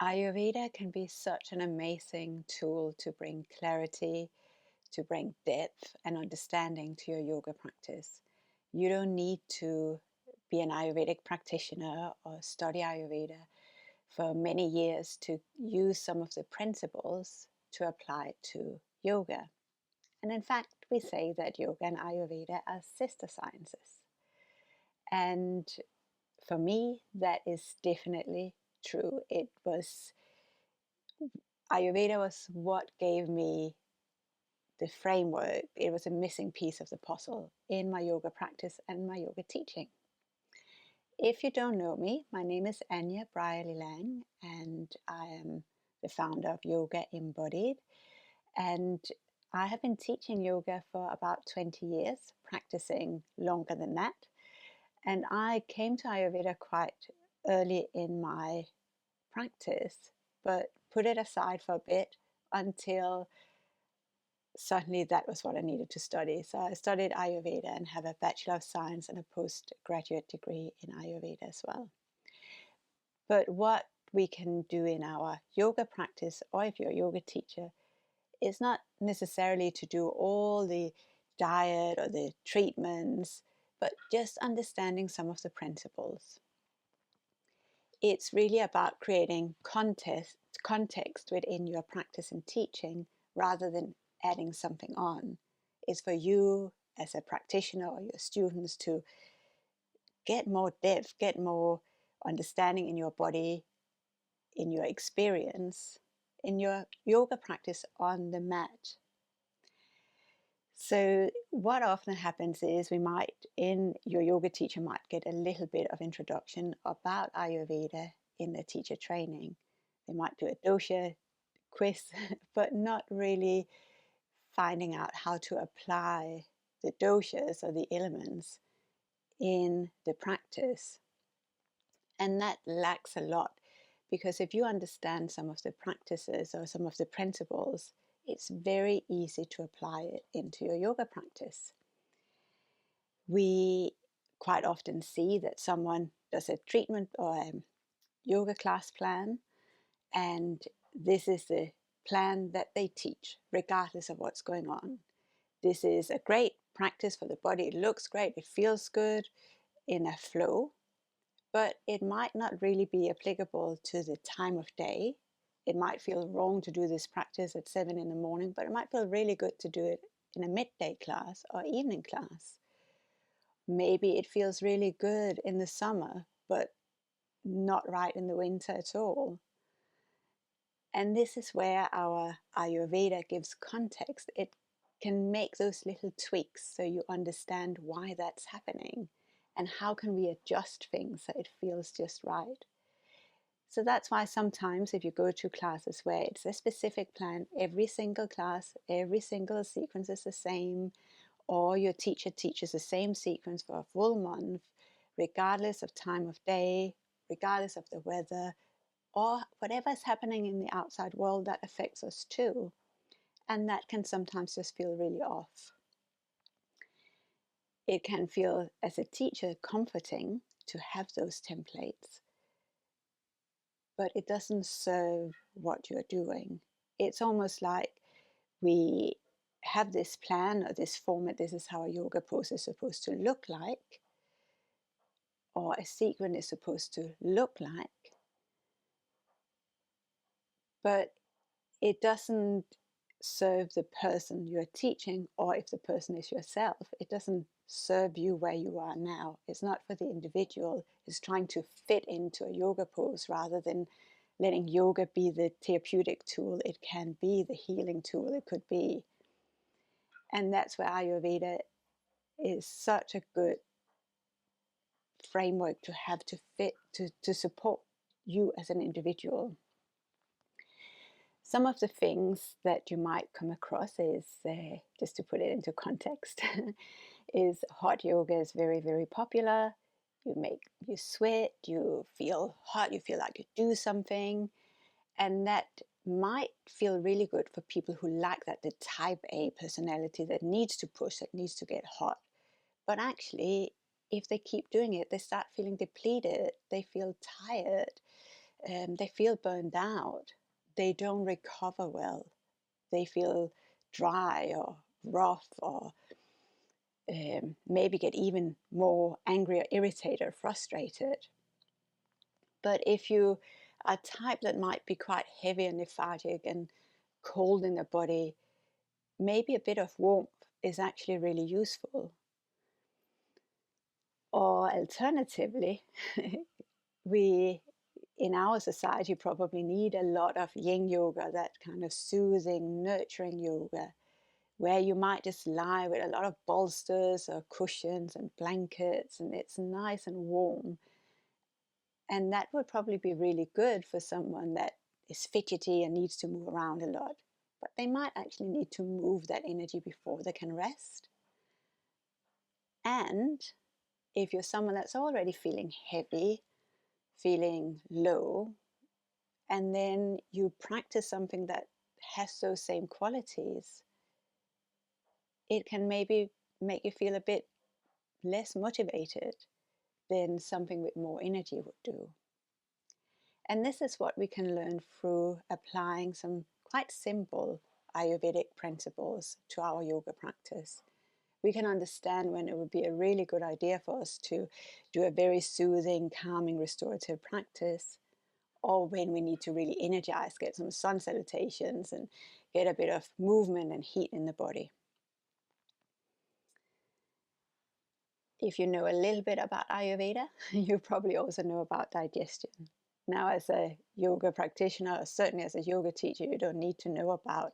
Ayurveda can be such an amazing tool to bring clarity, to bring depth and understanding to your yoga practice. You don't need to be an Ayurvedic practitioner or study Ayurveda for many years to use some of the principles to apply it to yoga. And in fact, we say that yoga and Ayurveda are sister sciences. And for me, that is definitely true. Ayurveda was what gave me the framework. It was a missing piece of the puzzle in my yoga practice and my yoga teaching. If you don't know me, my name is Anja Lang, and I am the founder of Yoga Embodied. And I have been teaching yoga for about 20 years, practicing longer than that. And I came to Ayurveda quite early in my practice, but put it aside for a bit until suddenly that was what I needed to study. So I studied Ayurveda and have a Bachelor of Science and a postgraduate degree in Ayurveda as well. But what we can do in our yoga practice, or if you're a yoga teacher, is not necessarily to do all the diet or the treatments, but just understanding some of the principles. It's really about creating context within your practice and teaching rather than adding something on. It's for you as a practitioner or your students to get more depth, get more understanding in your body, in your experience, in your yoga practice on the mat. So what often happens is your yoga teacher might get a little bit of introduction about Ayurveda in the teacher training. They might do a dosha quiz, but not really finding out how to apply the doshas or the elements in the practice. And that lacks a lot, because if you understand some of the practices or some of the principles, it's very easy to apply it into your yoga practice. We quite often see that someone does a treatment or a yoga class plan, and this is the plan that they teach, regardless of what's going on. This is a great practice for the body. It looks great. It feels good in a flow, but it might not really be applicable to the time of day. It might feel wrong to do this practice at 7 in the morning, but it might feel really good to do it in a midday class or evening class. Maybe it feels really good in the summer, but not right in the winter at all. And this is where our Ayurveda gives context. It can make those little tweaks so you understand why that's happening and how can we adjust things so it feels just right. So that's why sometimes if you go to classes where it's a specific plan, every single class, every single sequence is the same, or your teacher teaches the same sequence for a full month, regardless of time of day, regardless of the weather, or whatever is happening in the outside world that affects us too. And that can sometimes just feel really off. It can feel, as a teacher, comforting to have those templates, but it doesn't serve what you're doing. It's almost like we have this plan or this format, this is how a yoga pose is supposed to look like, or a sequence is supposed to look like, but it doesn't serve the person you're teaching, or if the person is yourself, it doesn't serve you where you are now. It's not for the individual. It's trying to fit into a yoga pose rather than letting yoga be the therapeutic tool it can be, the healing tool it could be. And that's where Ayurveda is such a good framework to have to fit, to support you as an individual. Some of the things that you might come across is, just to put it into context, is hot yoga is very, very popular. You sweat, you feel hot, you feel like you do something. And that might feel really good for people who like that, the type A personality that needs to push, that needs to get hot. But actually, if they keep doing it, they start feeling depleted, they feel tired. they feel burned out. They don't recover well. They feel dry or rough, or maybe get even more angry or irritated or frustrated. But if you are a type that might be quite heavy and lethargic and cold in the body, maybe a bit of warmth is actually really useful. Or alternatively, we in our society probably need a lot of yin yoga, that kind of soothing, nurturing yoga, where you might just lie with a lot of bolsters or cushions and blankets, and it's nice and warm. And that would probably be really good for someone that is fidgety and needs to move around a lot. But they might actually need to move that energy before they can rest. And if you're someone that's already feeling heavy, feeling low, and then you practice something that has those same qualities, it can maybe make you feel a bit less motivated than something with more energy would do. And this is what we can learn through applying some quite simple Ayurvedic principles to our yoga practice. We can understand when it would be a really good idea for us to do a very soothing, calming, restorative practice, or when we need to really energize, get some sun salutations and get a bit of movement and heat in the body. If you know a little bit about Ayurveda, you probably also know about digestion. Now, as a yoga practitioner, or certainly as a yoga teacher, you don't need to know about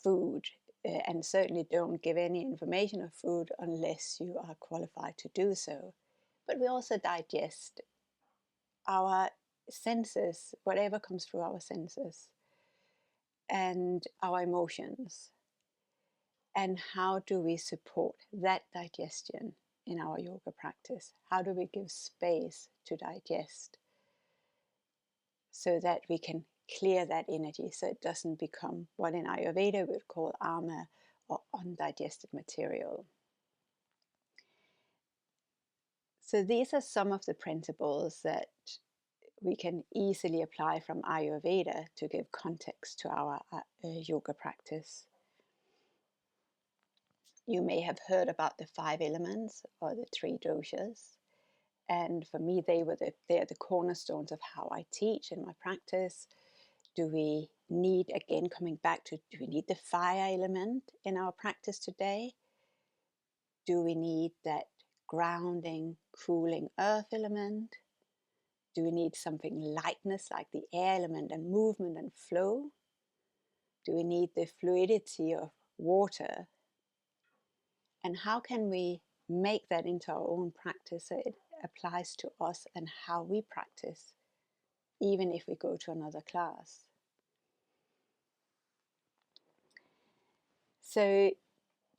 food, and certainly don't give any information of food unless you are qualified to do so. But we also digest our senses, whatever comes through our senses, and our emotions. And how do we support that digestion in our yoga practice? How do we give space to digest so that we can clear that energy so it doesn't become what in Ayurveda we would call ama, or undigested material? So these are some of the principles that we can easily apply from Ayurveda to give context to our yoga practice. You may have heard about the 5 elements or the 3 doshas. And for me, they are the cornerstones of how I teach in my practice. Do we need, again, coming back to, do we need the fire element in our practice today? Do we need that grounding, cooling earth element? Do we need something lightness like the air element and movement and flow? Do we need the fluidity of water? And how can we make that into our own practice so it applies to us and how we practice, even if we go to another class? So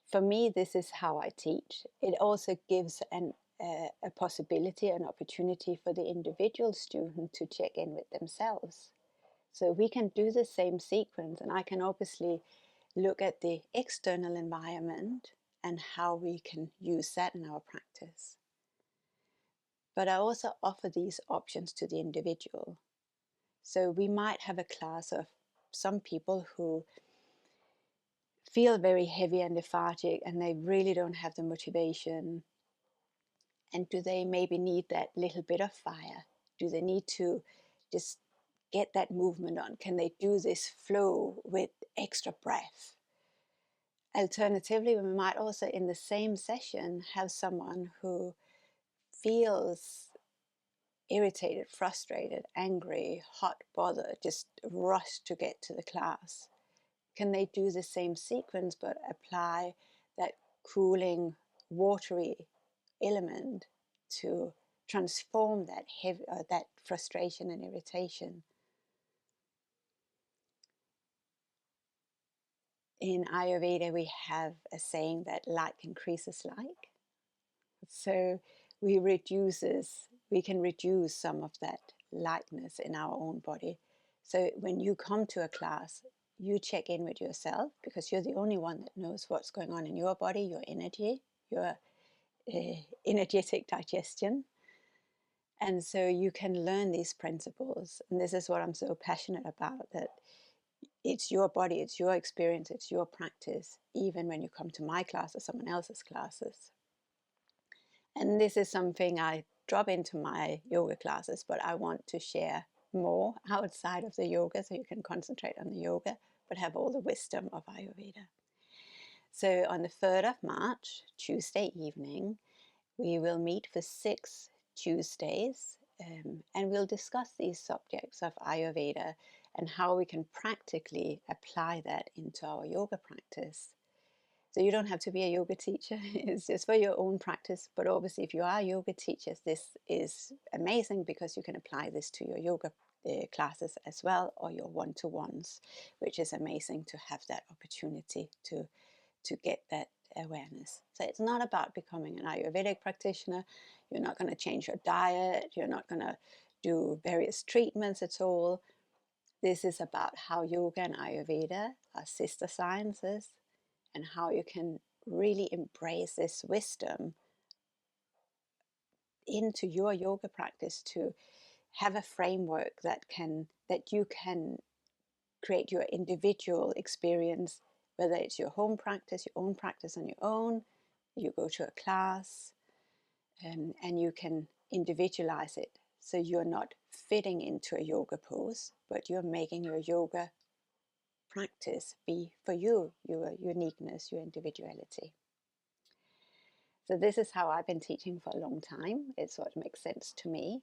for me, this is how I teach. It also gives a possibility, an opportunity for the individual student to check in with themselves. So we can do the same sequence, and I can obviously look at the external environment and how we can use that in our practice. But I also offer these options to the individual. So we might have a class of some people who feel very heavy and lethargic and they really don't have the motivation. And do they maybe need that little bit of fire? Do they need to just get that movement on? Can they do this flow with extra breath? Alternatively, we might also in the same session have someone who feels irritated, frustrated, angry, hot, bothered, just rushed to get to the class. Can they do the same sequence but apply that cooling, watery element to transform that heavy, that frustration and irritation? In Ayurveda, we have a saying that like increases like. So we can reduce some of that lightness in our own body. So when you come to a class, you check in with yourself, because you're the only one that knows what's going on in your body, your energy, your energetic digestion. And so you can learn these principles. And this is what I'm so passionate about, that it's your body, it's your experience, it's your practice, even when you come to my class or someone else's classes. And this is something I drop into my yoga classes, but I want to share more outside of the yoga so you can concentrate on the yoga, but have all the wisdom of Ayurveda. So on the 3rd of March, Tuesday evening, we will meet for 6 Tuesdays, and we'll discuss these subjects of Ayurveda and how we can practically apply that into our yoga practice. So you don't have to be a yoga teacher, it's just for your own practice. But obviously, if you are yoga teachers, this is amazing because you can apply this to your yoga classes as well, or your one-to-ones, which is amazing to have that opportunity to get that awareness. So it's not about becoming an Ayurvedic practitioner. You're not going to change your diet. You're not going to do various treatments at all. This is about how yoga and Ayurveda are sister sciences, and how you can really embrace this wisdom into your yoga practice to have a framework that you can create your individual experience, whether it's your home practice, your own practice on your own, you go to a class, and you can individualize it. So you're not fitting into a yoga pose, but you're making your yoga practice be for you, your uniqueness, your individuality. So this is how I've been teaching for a long time. It sort of makes sense to me.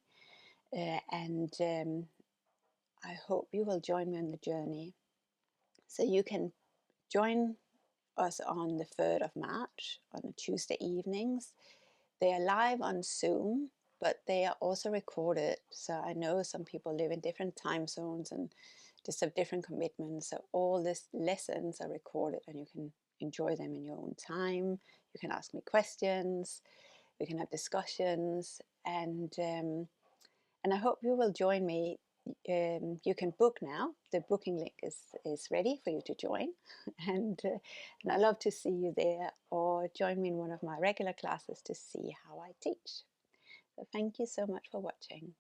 And I hope you will join me on the journey. So you can join us on the 3rd of March on the Tuesday evenings. They are live on Zoom, but they are also recorded. So I know some people live in different time zones and just have different commitments. So all these lessons are recorded and you can enjoy them in your own time. You can ask me questions. We can have discussions, and I hope you will join me. You can book now. The booking link is ready for you to join, and I love to see you there, or join me in one of my regular classes to see how I teach. So thank you so much for watching.